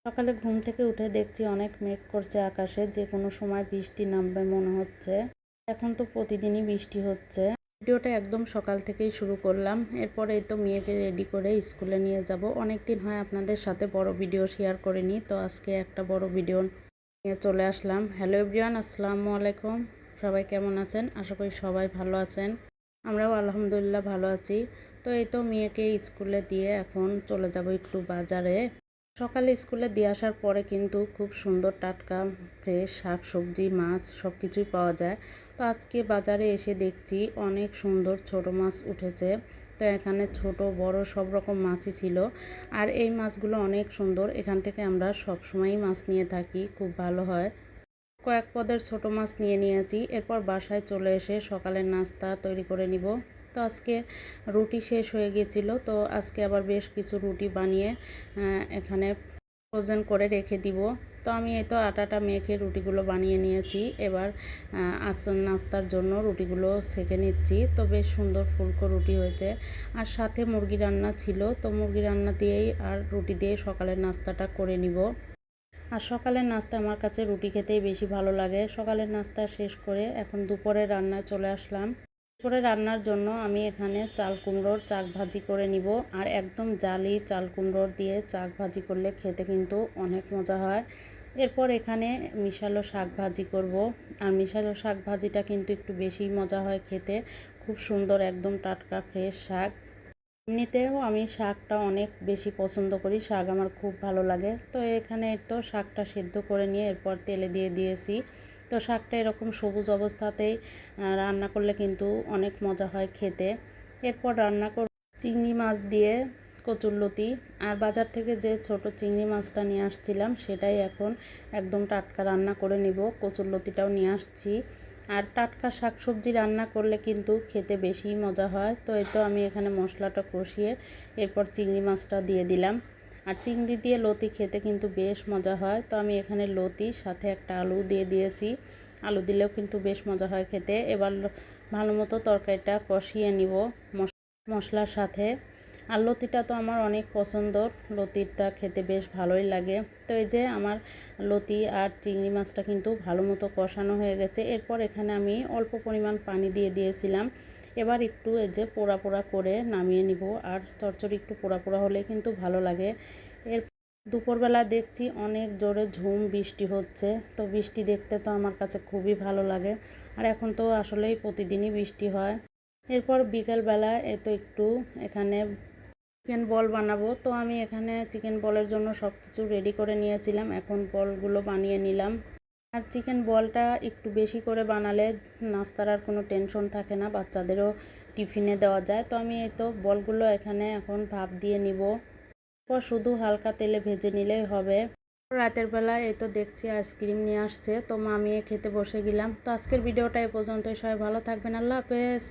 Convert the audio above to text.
সকালে ঘুম থেকে উঠে দেখছি অনেক মেঘ করছে আকাশে, যে কোনো সময় বৃষ্টি নামবে মনে হচ্ছে। এখন তো প্রতিদিনই বৃষ্টি হচ্ছে। ভিডিওটা একদম সকাল থেকেই শুরু করলাম। এরপরে তো মেয়েকে রেডি করে স্কুলে নিয়ে যাব। অনেক দিন হয় আপনাদের সাথে বড় ভিডিও শেয়ার করিনি, তো আজকে একটা বড় ভিডিও নিয়ে চলে আসলাম। হ্যালো এভরিওয়ান, আসসালামু আলাইকুম। সবাই কেমন আছেন? আশা করি সবাই ভালো আছেন। আমরাও আলহামদুলিল্লাহ ভালো আছি। তো এই তো মেয়েকে স্কুলে দিয়ে এখন চলে যাব একটু বাজারে। সকালে স্কুলে দিয়ে আসার পরে কিন্তু খুব সুন্দর টাটকা ফ্রেশ শাকসবজি মাছ সব কিছুই পাওয়া যায়। তো আজকে বাজারে এসে দেখছি অনেক সুন্দর ছোট মাছ উঠেছে। তো এখানে ছোট বড় সব রকম মাছই ছিল। আর এই মাছগুলো অনেক সুন্দর। এখান থেকে আমরা সবসময়ই মাছ নিয়ে থাকি, খুব ভালো হয়। কয়েক পদের ছোট মাছ নিয়ে নিয়েছি। এরপর বাসায় চলে এসে সকালের নাস্তা তৈরি করে নিব। তো আজকে রুটি শেষ হয়ে গিয়েছিল, তো আজকে আবার বেশ কিছু রুটি বানিয়ে এখানে ফ্রোজেন করে রেখে দিব। তো আমি এই তো আটাটা মেখে রুটিগুলো বানিয়ে নিয়েছি। এবার নাস্তার জন্য রুটিগুলো সেঁকে নিচ্ছি। তো বেশ সুন্দর ফুলকো রুটি হয়েছে। আর সাথে মুরগি রান্না ছিল, তো মুরগি রান্না দিয়েই আর রুটি দিয়ে সকালের নাস্তাটা করে নিব। আর সকালের নাস্তা আমার কাছে রুটি খেতেই বেশি ভালো লাগে। সকালের নাস্তা শেষ করে এখন দুপুরে রান্নায় চলে আসলাম। দুপুরে রান্নার জন্য আমি এখানে চাল কুমড়োর চাক ভাজি করে নিব। আর একদম জালি চাল কুমড়োর দিয়ে চাক ভাজি করলে খেতে কিন্তু অনেক মজা হয়। এরপর এখানে মিশালো শাক ভাজি করব। আর মিশালো শাক ভাজিটা কিন্তু একটু বেশি মজা হয় খেতে। খুব সুন্দর একদম টাটকা ফ্রেশ শাক। এমনিতেও আমি শাকটা অনেক বেশি পছন্দ করি, শাক আমার খুব ভালো লাগে। তো এখানে তো শাকটা সেদ্ধ করে নিয়ে এরপর তেলে দিয়ে দিয়েছি। তো শাকটা এরকম সবুজ অবস্থাতেই রান্না করলে কিন্তু অনেক মজা হয় খেতে। এরপর রান্না করব চিংড়ি মাছ দিয়ে কচুরলতি। আর বাজার থেকে যে ছোট চিংড়ি মাছটা নিয়ে আসছিলাম সেটাই এখন একদম টাটকা রান্না করে নিব। কচুরলতিটাও নিয়ে আসছি। আর টাটকা শাকসবজি রান্না করলে কিন্তু খেতে বেশি মজা হয়। তো এই তো আমি এখানে মশলাটা কষিয়ে এরপর চিংড়ি মাছটা দিয়ে দিলাম। আর চিংড়ি দিয়ে লতি খেতে কিন্তু বেশ মজা হয়। তো আমি এখানে লতি সাথে একটা আলু দিয়ে দিয়েছি। আলু দিলেও কিন্তু বেশ মজা হয় খেতে। এবার ভালো মতো তরকারিটা কষিয়ে নিব মশলার সাথে। আর লতিটা তো আমার অনেক পছন্দর, লতিটা খেতে বেশ ভালোই লাগে। তো এই যে আমার লতি আর চিংড়ি মাছটা কিন্তু ভালো মতো কষানো হয়ে গেছে। এরপর এখানে আমি অল্প পরিমাণ পানি দিয়ে দিয়েছিলাম। এবার একটু এই যে পোড়া পোড়া করে নামিয়ে নিব। আর চচ্চড়ি একটু পোড়া পোড়া হলে কিন্তু ভালো লাগে। এর দুপুরবেলা দেখছি অনেক জোরে ঝুম বৃষ্টি হচ্ছে। তো বৃষ্টি দেখতে তো আমার কাছে খুবই ভালো লাগে। আর এখন তো আসলেই প্রতিদিনই বৃষ্টি হয়। এরপর বিকেলবেলা তো একটু এখানে চিকেন বল বানাবো। তো আমি এখানে চিকেন বলের জন্য সব কিছু রেডি করে নিয়েছিলাম। এখন বলগুলো বানিয়ে নিলাম। আর চিকেন বলটা একটু বেশি করে বানালে নাস্তার আর কোনো টেনশন থাকে না, বাচ্চাদেরও টিফিনে দেওয়া যায়। তো আমি এই তো বলগুলো এখানে এখন ভাপ দিয়ে নিব। তারপর শুধু হালকা তেলে ভেজে নিলেই হবে। রাতের বেলা এই তো দেখছি আইসক্রিম নিয়ে আসছে, তো মামিয়ে খেতে বসে গেলাম। তো আজকের ভিডিওটা এ পর্যন্তই। সবাই ভালো থাকবেন। আল্লাহ হাফেজ।